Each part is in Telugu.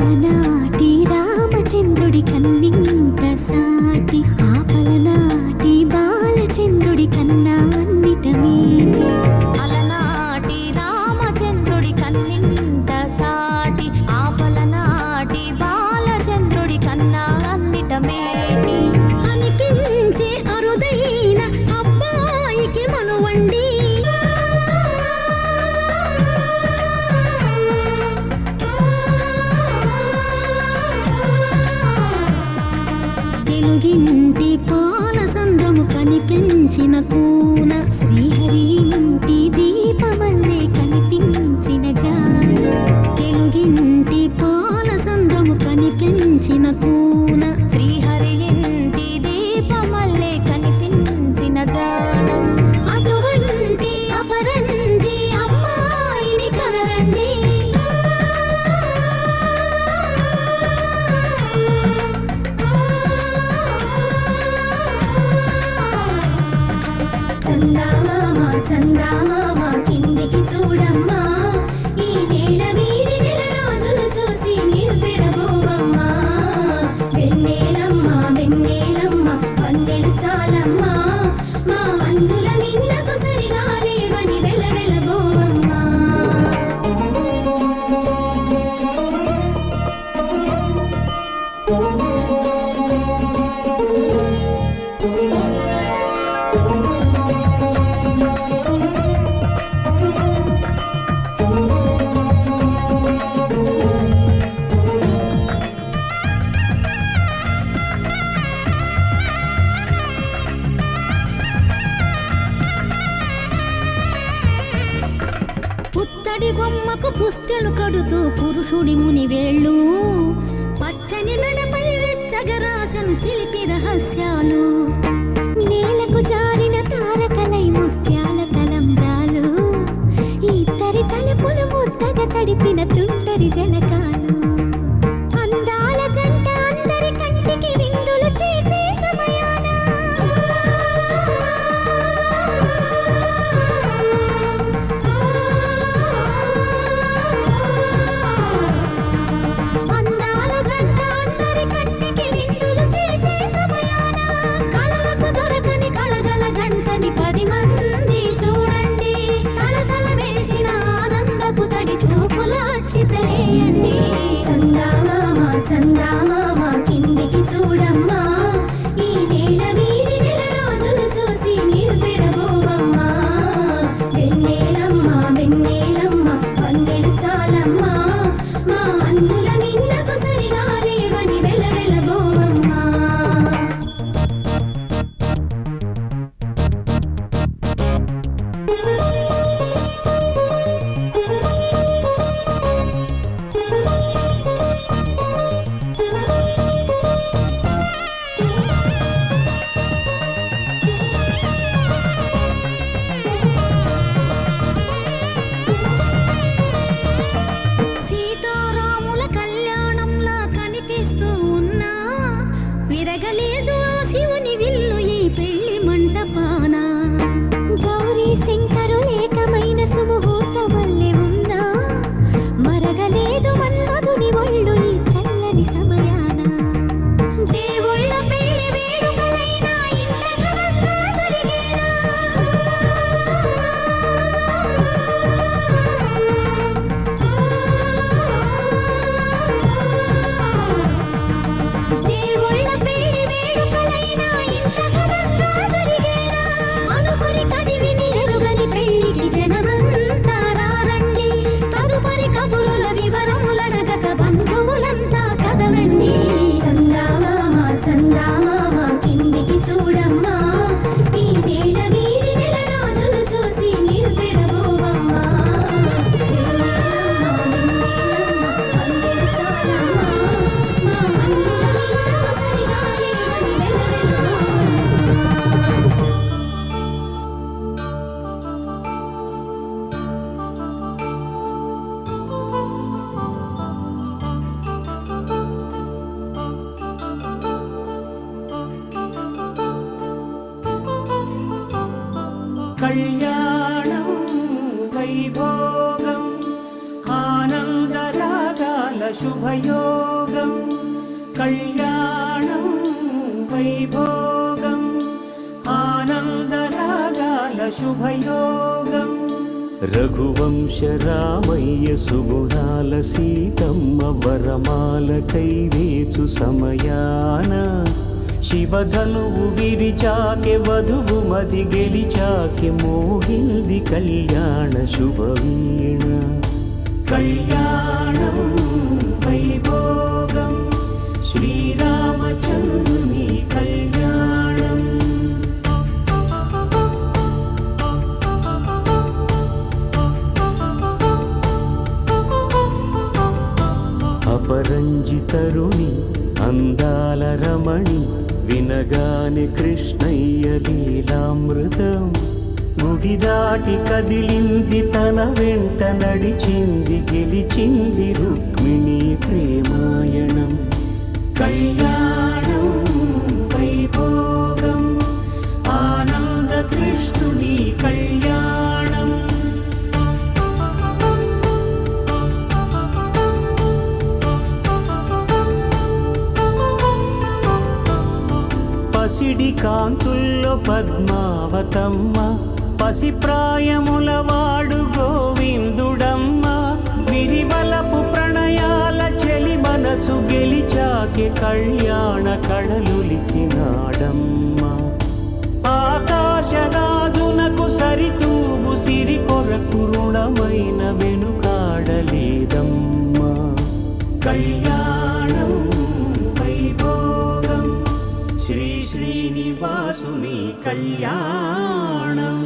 పలనాటి రామచంద్రుడి కన్నింత సాటి, ఆ పలనాటి బాలచంద్రుడి కన్నా అన్నిట మేటి. అలనాటి రామచంద్రుడి కన్నింత సాటి, ఆ పలనాటి బాలచంద్రుడి కన్నా అన్నిట మేటి. అనిపించే అరుదైన అబ్బాయికి మనువండి, తెలుగింటి పాల సంద్రము కనిపించిన కూన, శ్రీహరి ఇంటి దీపమల్లే కనిపించిన జాడ. తెలుగింటి పాల సంద్రము కనిపించిన కూన, శ్రీహరి ఇంటి దీపమల్లే కనిపించిన జాడ. అటువంటి అపరంజి అమ్మాయిని కనరండి. చందమామ చందమామ కిందికి చూడమ్మా, ఈ నేల మీది నెల రోజులు చూసి నివ్వెరబోవమ్మా. వెన్నెలమ్మ వెన్నెలమ్మ వన్నెలు చాలమ్మా, మా అందుల మిన్నకు సరిగా లేవని వెలవెలబోవమ్మా. పుత్తడి బొమ్మకు పుస్తెలు కడుతూ పురుషుడి ముని వేళ్ళు, పచ్చని మెడపై వెచ్చగరాసను చిలిపి రహస్యాలు. నేలకు జారిన తారకలై ముత్యాల తలంబ్రాలు, ఇద్దరి తలుపులు ముద్దగా తడిపిన తుంటరి జలకాలు. అందాల జంట అందరి కంటికి విందులు చేసే సమయాన, అందాల జంట అందరి కంటికి విందులు చేసే సమయాన, కళ్ళకు దొరకని కలగల జంటని 10 మంది చూడండి. తలతల మెరిసిన ఆనందపు తడి చూపుల అక్షితలేయండి. చందమామ చందమామ కిందికి చూడమ్మా, ఈ నేల మీది నెల రోజులు చూసి నివ్వెరబోవమ్మా. వెన్నెలమ్మ వెన్నెలమ్మ వన్నెలు చాలమ్మా, మా అందుల మిన్నకు సరిగా లేవని వెలవెలబోవమ్మా. సీతారాముల కళ్యాణంలా కనిపిస్తూ ఉన్నా, విరగలేదు ఆ శివుని విల్లు ఈ పెళ్లి మంటపాన. గౌరీ శంకరులేకమైన సుముహూర్త వల్లే ఉన్నా, మరగలేదు మన్మధుని ఒళ్ళు ఈ చల్లని సమయాన. దేవుళ్ళ పెళ్లి వేడుకలైనా ఇంత ఘనంగా జరిగేనా, దేవుళ్ళ పెళ్లి వేడుకలైనా ఇంత ఘనంగా జరిగేనా. అనుకుని కదివిని ఎరుగని పెళ్లికి జనమంతా రారండి. తదుపరి కబురుల వివరములడగక బంధువులంతా కదలండి. చందమామ చందమామ కిందికి చూడమ్మా, ఈ నేల మీది నెల రోజులు చూసి నివ్వెరబోవమ్మా. వెన్నెలమ్మ వెన్నెలమ్మ వన్నెలు చాలమ్మా, మా అందుల మిన్నకు సరిగా లేవని వెలవెలబోవమ్మా. కళ్యాణం వైభోగం ఆనందరాగాల శుభయోగం కళ్యాణం వైభోగం ఆనందరాగాల శుభయోగం రఘువంశ రామయ్య సుగుణాల సీతమ్మ వరమాల కైవేచు సమయాన శివధనువు విరిచాకె వధువు మది గెలిచాకె మోగింది కళ్యాణ శుభవీణ కళ్యాణం వైభోగం శ్రీరామచంద్రుని కళ్యాణం అపరంజి తరుణి అందాల రమణి వినగానే కృష్ణయ్య లీలామృతం గుడి దాటి కదిలింది తన వెంట నడిచింది గెలిచింది రుక్మిణి ప్రేమాయణం కళ్యాణం వైభోగం ఆనంద కృష్ణుని కళ్యాణం పసిడి కాంతుల్లో పద్మావతమ్మ పసిప్రాయముల వాడు గోవిందుడమ్మ విరివలపు ప్రణయాల చెలి మనసు గెలిచాకె కళ్యాణ కళలులికినాడమ్మ ఆకాశరాజునకు సరితూగు సిరి కొరకు రుణమైన వెనుకాడలేదమ్మ కళ్యాణం వైభోగం శ్రీ శ్రీనివాసుని కళ్యాణం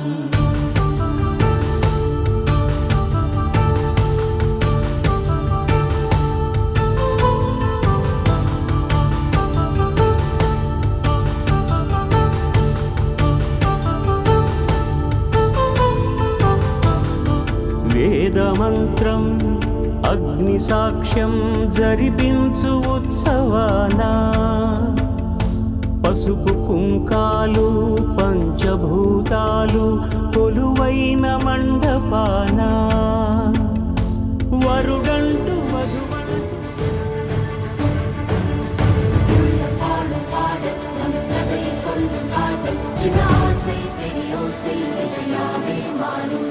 వేదమంత్రం అగ్ని సాక్ష్యం జరిపించు ఉత్సవానా పసుపు కుంకాలు పంచభూతాలు కొలువైన మండపాన వరుడంటూ వధువంటూ பாடும் பாடல் நம் கதை சொல்லும் காதல் சின்ன ஆசை பெரிய ஓசை இசையாவே மாறும்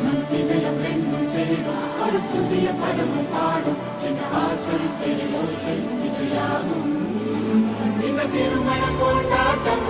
நம் இதயம் ரெண்டும் சேரும் ஒரு புதிய பருவம் பாடும் சின்ன ஆசை பெரிய ஓசை இசையாகும் இந்த திருமண கொண்டாட்டம்